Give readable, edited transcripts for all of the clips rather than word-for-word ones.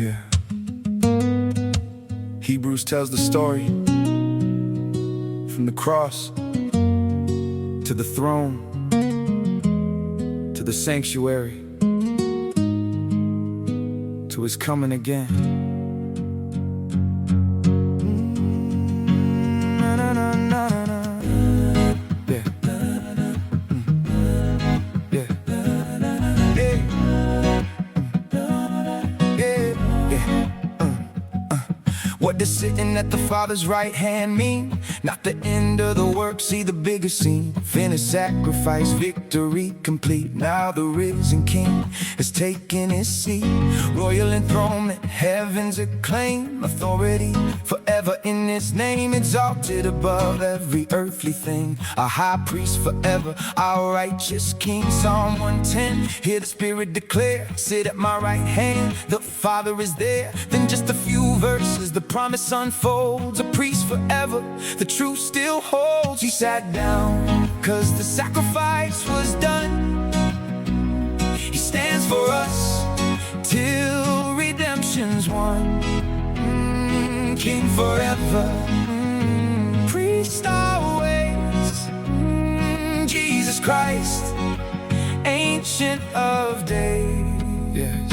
Yeah. Hebrews tells the story from the cross to the throne to the sanctuary to his coming again. Yeah. Yeah. What does sitting at the Father's right hand mean? Not the end of the work, see the bigger scene. Finished sacrifice, victory complete. Now the risen King has taken his seat. Royal enthronement, heaven's acclaim. Authority forever in his name. Exalted above every earthly thing. Our high priest forever, our righteous King. Psalm 110, hear the Spirit declare, sit at my right hand, the Father is there. Then just a few verses, the promise unfolds. A priest forever, the truth still holds. He sat down, cause the sacrifice was done. He stands for us, till redemption's won. King forever, priest always. Jesus Christ, ancient of days. Yes.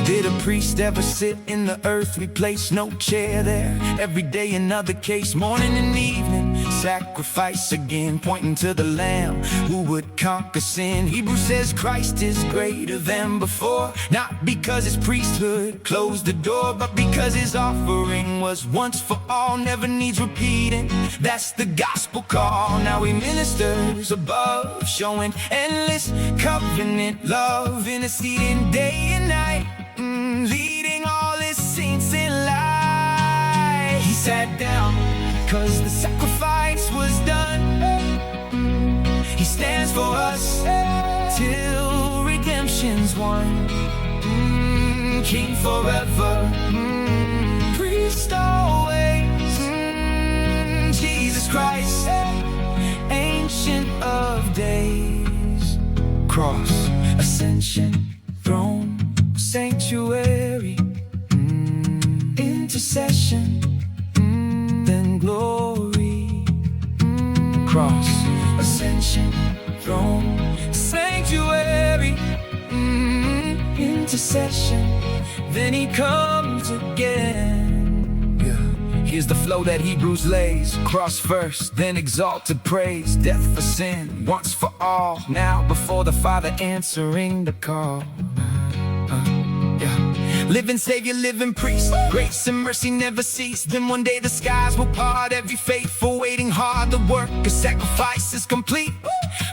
Did a priest ever sit in the earthly place? No chair there. Every day another case, morning and evening, sacrifice again, pointing to the Lamb who would conquer sin. Hebrews says Christ is greater than before, not because his priesthood closed the door, but because his offering was once for all, never needs repeating. That's the gospel call. Now he ministers above, showing endless covenant love, interceding day and night, leading all his saints in light. He sat down, cause the sacrifice was done. He stands for us, till redemption's won. King forever, priest always. Jesus Christ, ancient of days. Cross, ascension, throne, sanctuary, intercession, then glory. Cross, ascension, throne, sanctuary, intercession, then he comes again. Yeah. Here's the flow that Hebrews lays. Cross first, then exalted praise. Death for sin, once for all. Now before the Father answering the call. Living Savior, living priest, grace and mercy never cease. Then one day the skies will part, every faithful waiting hard. The work of sacrifice is complete,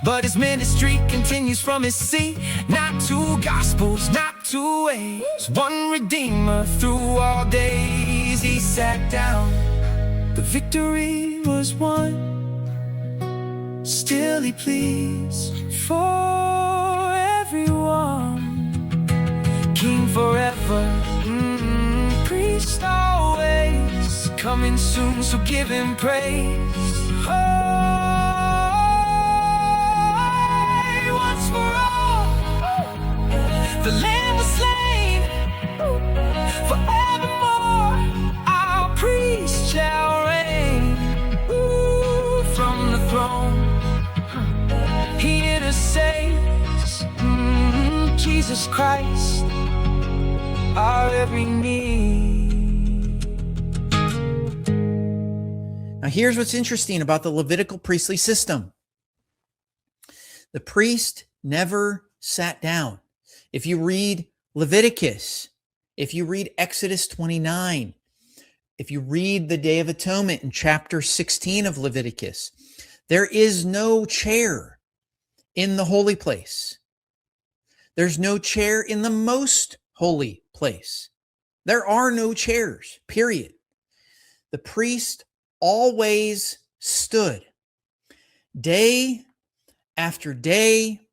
but his ministry continues from his seat. Not two gospels, not two ways, one Redeemer through all days. He sat down, the victory was won. Still he pleads for everyone. King forever, priest always, coming soon, so give him praise. Oh, once for all, the Lamb was slain. Forevermore, our priest shall reign. From the throne, he intercedes. Jesus Christ, our every need. Now here's what's interesting about the Levitical priestly system. The priest never sat down. If you read Leviticus, if you read Exodus 29, if you read the Day of Atonement in chapter 16 of Leviticus, there is no chair in the holy place. There's no chair in the most holy place. There are no chairs, period. The priest always stood. Day after day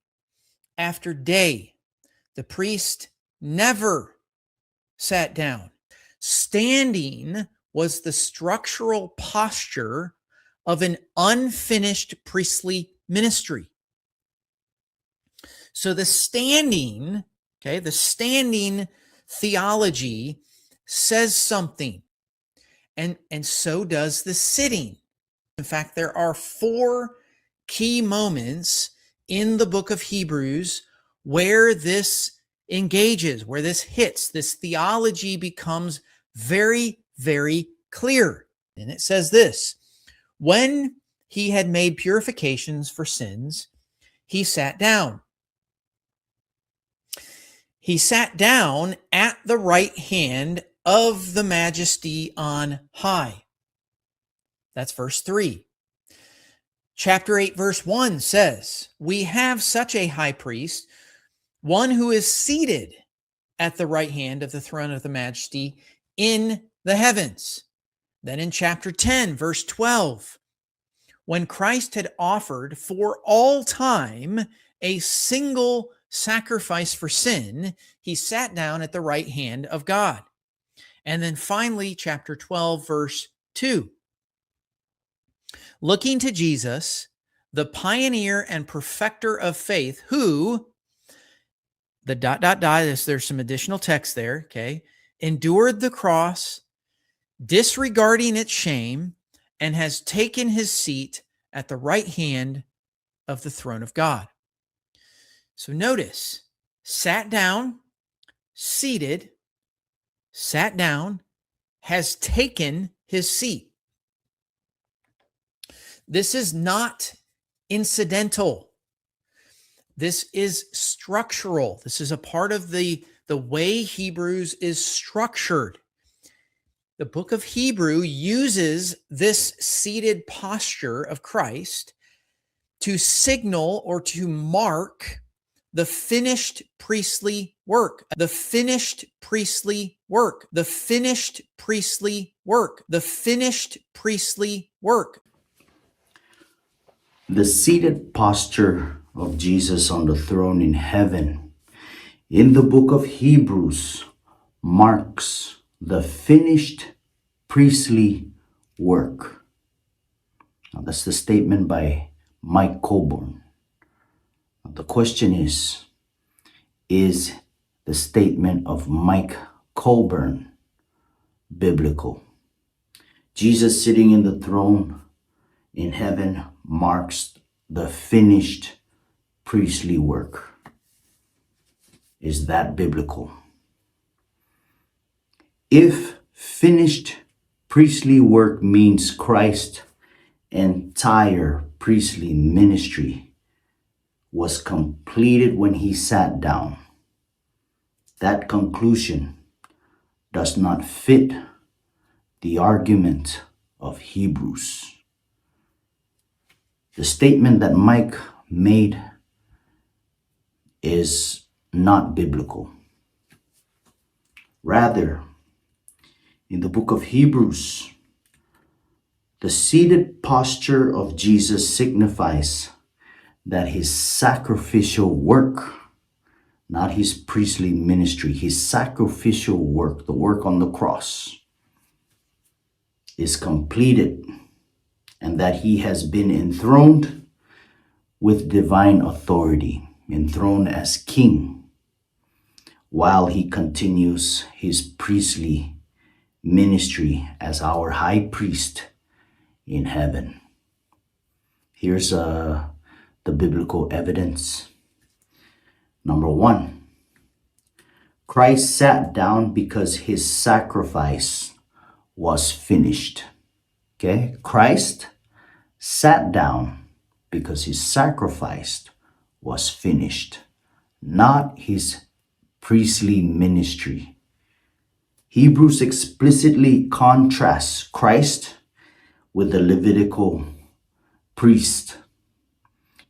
after day, the priest never sat down. Standing was the structural posture of an unfinished priestly ministry. So the standing theology says something, and so does the sitting. In fact, there are 4 key moments in the book of Hebrews where this engages, where this hits, this theology becomes very, very clear. And it says this: when he had made purifications for sins, he sat down. He sat down at the right hand of the majesty on high. That's verse 3. Chapter 8, verse 1 says, we have such a high priest, one who is seated at the right hand of the throne of the majesty in the heavens. Then in chapter 10, verse 12, when Christ had offered for all time a single sacrifice for sin, he sat down at the right hand of God. And then finally, chapter 12, verse 2. Looking to Jesus, the pioneer and perfecter of faith, who, there's some additional text there, okay, endured the cross, disregarding its shame, and has taken his seat at the right hand of the throne of God. So notice, sat down, seated, sat down, has taken his seat. This is not incidental. This is structural. This is a part of the way Hebrews is structured. The book of Hebrew uses this seated posture of Christ to signal or to mark the finished priestly work, the finished priestly work, the finished priestly work, the finished priestly work. The seated posture of Jesus on the throne in heaven in the book of Hebrews marks the finished priestly work. Now, that's the statement by Mike Coburn. The question is the statement of Mike Coburn biblical? Jesus sitting in the throne in heaven marks the finished priestly work. Is that biblical? If finished priestly work means Christ's entire priestly ministry was completed when he sat down, that conclusion does not fit the argument of Hebrews. The statement that Mike made is not biblical. Rather, in the book of Hebrews, the seated posture of Jesus signifies that his sacrificial work, not his priestly ministry, his sacrificial work, the work on the cross, is completed, and that he has been enthroned with divine authority, enthroned as king, while he continues his priestly ministry as our high priest in heaven. Here's the biblical evidence. Number 1, Christ sat down because his sacrifice was finished. Okay, Christ sat down because his sacrifice was finished, not his priestly ministry. Hebrews explicitly contrasts Christ with the Levitical priest.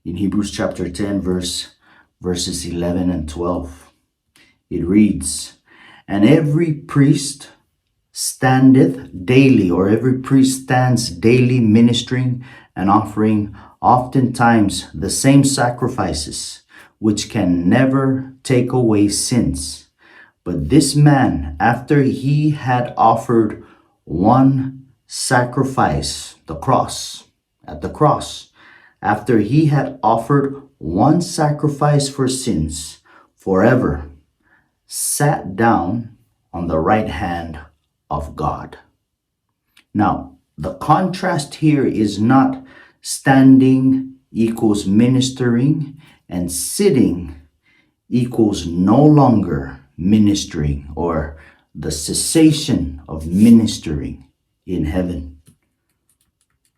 In Hebrews chapter 10, verses 11 and 12, it reads, "And every priest standeth daily," or every priest stands daily ministering and offering oftentimes the same sacrifices, which can never take away sins. But this man, after he had offered one sacrifice, at the cross, after he had offered one sacrifice for sins forever, sat down on the right hand of God. Now, the contrast here is not standing equals ministering and sitting equals no longer ministering or the cessation of ministering in heaven.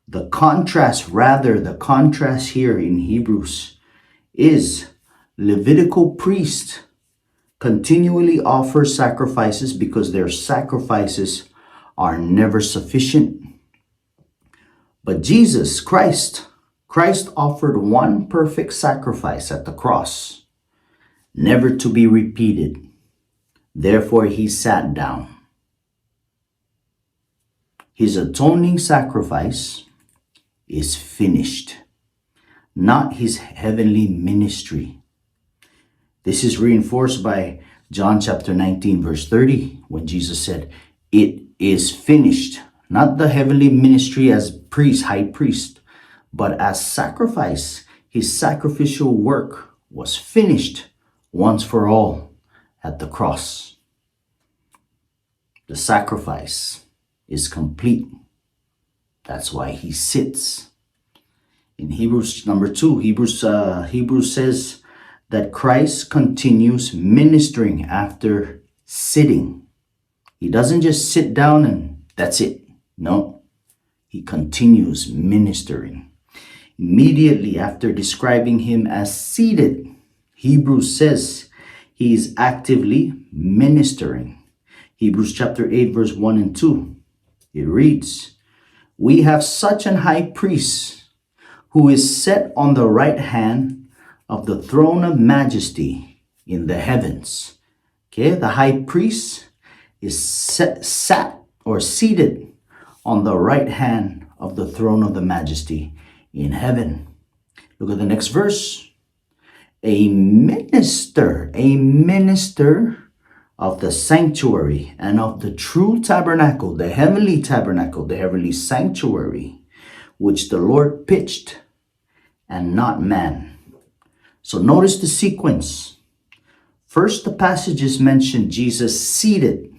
The contrast here in Hebrews is Levitical priests continually offer sacrifices because their sacrifices are never sufficient. But Jesus, Christ offered one perfect sacrifice at the cross, never to be repeated. Therefore, he sat down. His atoning sacrifice is finished, not his heavenly ministry. This is reinforced by John chapter 19, verse 30, when Jesus said, "It is finished." Not the heavenly ministry as priest, high priest, but as sacrifice. His sacrificial work was finished once for all at the cross. The sacrifice is complete. That's why he sits. In Hebrews number 2, Hebrews says that Christ continues ministering after sitting. He doesn't just sit down and that's it. No, he continues ministering. Immediately after describing him as seated, Hebrews says he is actively ministering. Hebrews chapter 8, verse 1 and 2. It reads, "We have such an high priest who is set on the right hand of the throne of majesty in the heavens." Okay, the high priest is sat or seated on the right hand of the throne of the majesty in heaven. Look at the next verse. A minister of the sanctuary and of the true tabernacle, the heavenly sanctuary, which the Lord pitched and not man. So notice the sequence. First, the passages mention Jesus seated.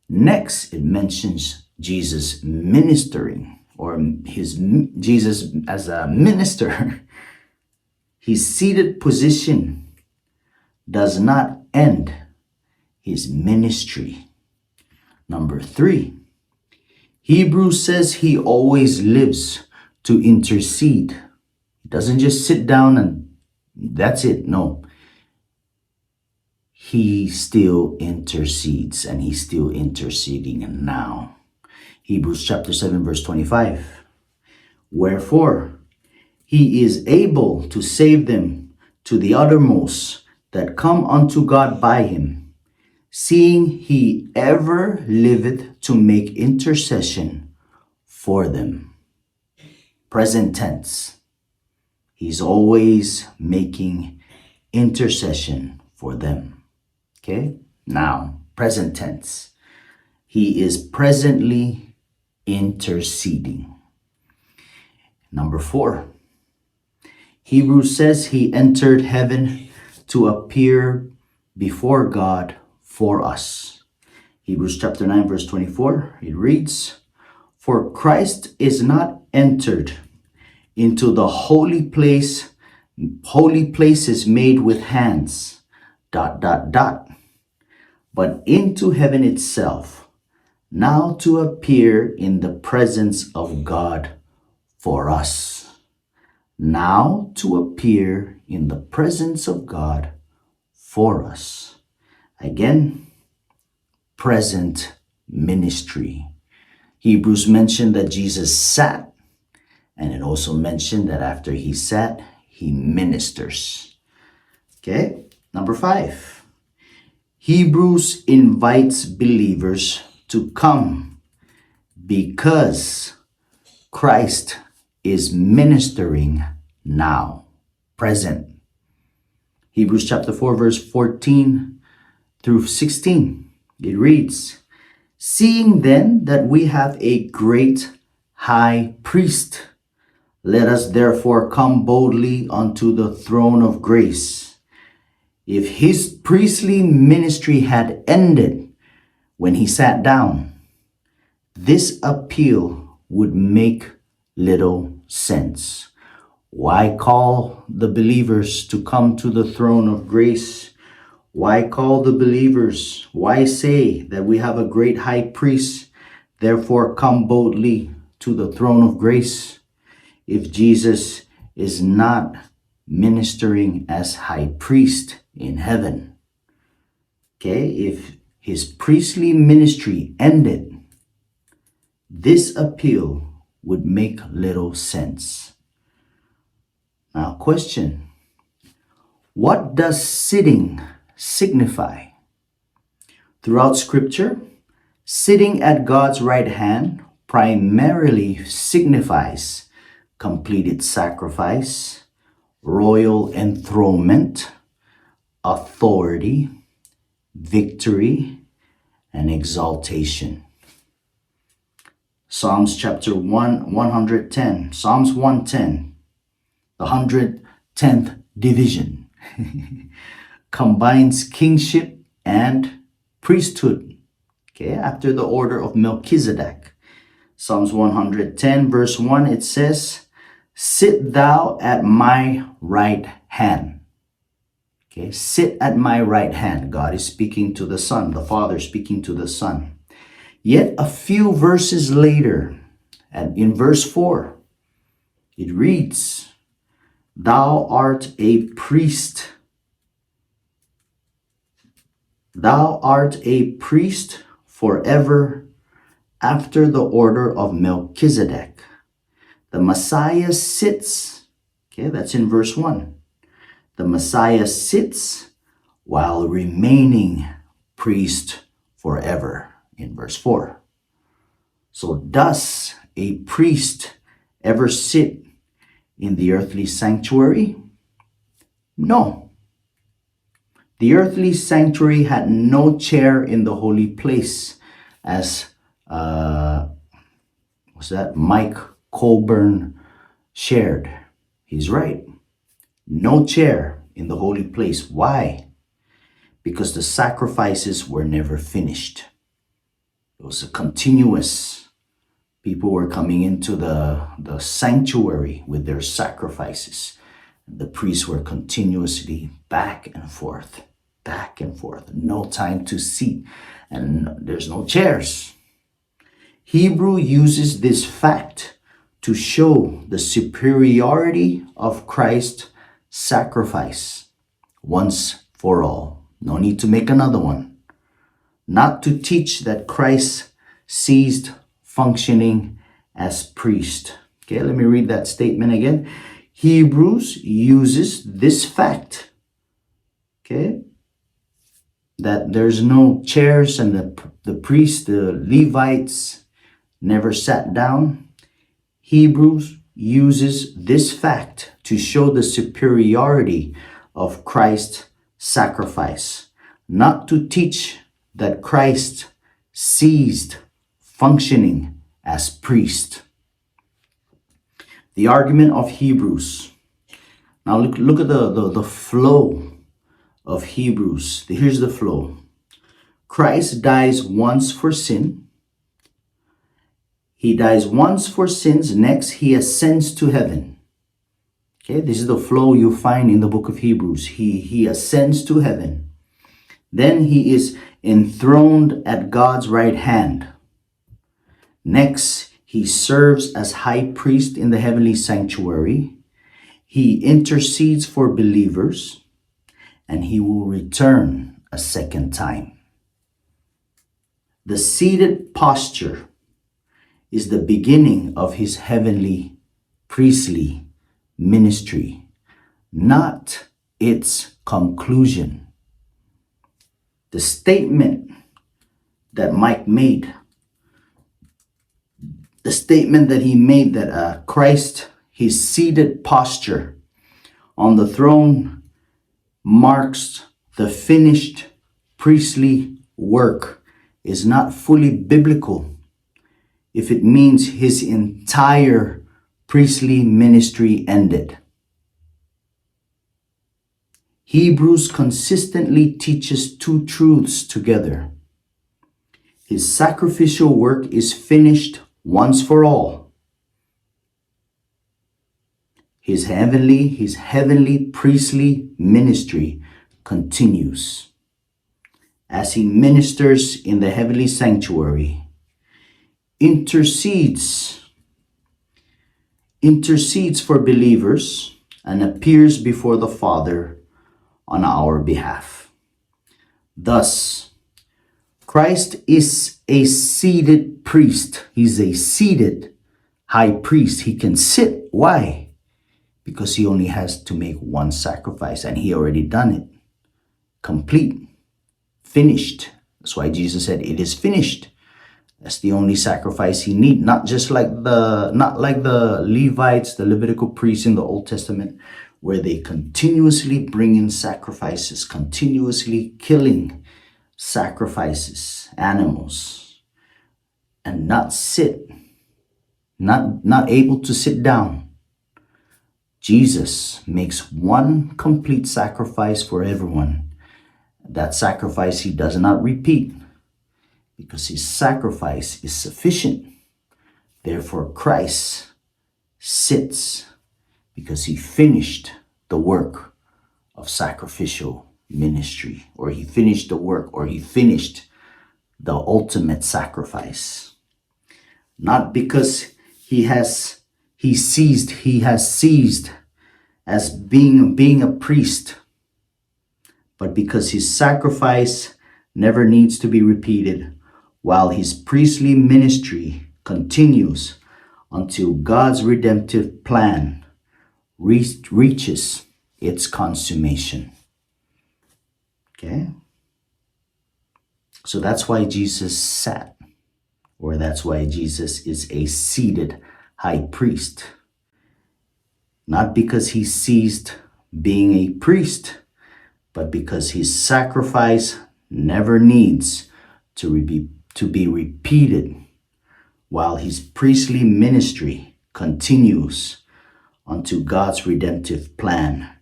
Next, it mentions Jesus ministering, or Jesus as a minister. His seated position does not end his ministry. Number 3, Hebrews says he always lives to intercede. He doesn't just sit down and that's it. No. He still intercedes, and he's still interceding now. Hebrews chapter 7, verse 25. Wherefore, he is able to save them to the uttermost that come unto God by him, seeing he ever liveth to make intercession for them. Present tense. He's always making intercession for them. Okay? Now, present tense. He is presently interceding. Number 4. Hebrews says he entered heaven to appear before God for us. Hebrews chapter 9, verse 24, it reads, "For Christ is not entered into the holy places made with hands, ... but into heaven itself, now to appear in the presence of God for us." Now to appear in the presence of God for us. Again, present ministry. Hebrews mentioned that Jesus sat, and it also mentioned that after he sat, he ministers. Okay, number 5. Hebrews invites believers to come because Christ is ministering now, present. Hebrews chapter 4, verse 14 through 16. It reads, "Seeing then that we have a great high priest, let us therefore come boldly unto the throne of grace, If his priestly ministry had ended when he sat down, this appeal would make little sense. Why call the believers to come to the throne of grace? Why call the believers? Why say that we have a great high priest, therefore come boldly to the throne of grace, if Jesus is not ministering as high priest in heaven? Okay, if his priestly ministry ended, this appeal would make little sense. Now, question: what does sitting signify? Throughout Scripture, sitting at God's right hand primarily signifies completed sacrifice, royal enthronement, authority, victory, and exaltation. Psalms chapter 110, Psalms 110, the 110th division, combines kingship and priesthood, okay, after the order of Melchizedek. Psalms 110 verse 1, it says, "Sit thou at my right hand." Okay, sit at my right hand. God is speaking to the Son, the Father speaking to the Son. Yet a few verses later, and in verse 4, it reads, "Thou art a priest. Thou art a priest forever after the order of Melchizedek." The Messiah sits, okay, that's in verse 1. The Messiah sits while remaining priest forever in verse 4. So does a priest ever sit in the earthly sanctuary? No. The earthly sanctuary had no chair in the holy place, as Mike Colburn shared. He's right. No chair in the holy place. Why? Because the sacrifices were never finished. It was a continuous. People were coming into the sanctuary with their sacrifices. The priests were continuously back and forth. No time to seat. And there's no chairs. Hebrew uses this fact to show the superiority of Christ's sacrifice once for all. No need to make another one. Not to teach that Christ ceased functioning as priest. Okay, let me read that statement again. Hebrews uses this fact, okay, that there's no chairs and the priests, the Levites, never sat down. Hebrews uses this fact to show the superiority of Christ's sacrifice, not to teach that Christ ceased functioning as priest. The argument of Hebrews. Now look at the flow of Hebrews. Here's the flow. Christ dies once for sin. He dies once for sins. Next, he ascends to heaven. Okay, this is the flow you find in the book of Hebrews. He ascends to heaven. Then he is enthroned at God's right hand. Next, he serves as high priest in the heavenly sanctuary. He intercedes for believers, and he will return a second time. The seated posture is the beginning of his heavenly priestly ministry, not its conclusion. The statement that Mike made, the statement that he made that Christ, his seated posture on the throne, marks the finished priestly work, is not fully biblical if it means his entire priestly ministry ended. Hebrews consistently teaches two truths together. His sacrificial work is finished once for all. His heavenly priestly ministry continues. As he ministers in the heavenly sanctuary, intercedes for believers and appears before the Father on our behalf. Thus, Christ is a seated priest. He's a seated high priest. He can sit. Why? Because he only has to make one sacrifice, and he already done it. Complete. Finished. That's why Jesus said, "It is finished." That's the only sacrifice he need. Not like the Levites, the Levitical priests in the Old Testament, where they continuously bring in sacrifices, continuously killing sacrifices, animals, and not able to sit down. Jesus makes one complete sacrifice for everyone. That sacrifice he does not repeat, because his sacrifice is sufficient. Therefore, Christ sits because he finished the work of sacrificial ministry, or he finished the work, or he finished the ultimate sacrifice. Not because he has ceased as being a priest, but because his sacrifice never needs to be repeated, while his priestly ministry continues until God's redemptive plan reaches its consummation. Okay? So that's why Jesus sat, or that's why Jesus is a seated high priest. Not because he ceased being a priest, but because his sacrifice never needs to be repeated, while his priestly ministry continues until God's redemptive plan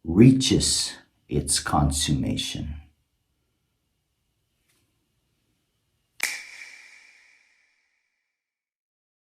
reaches its consummation.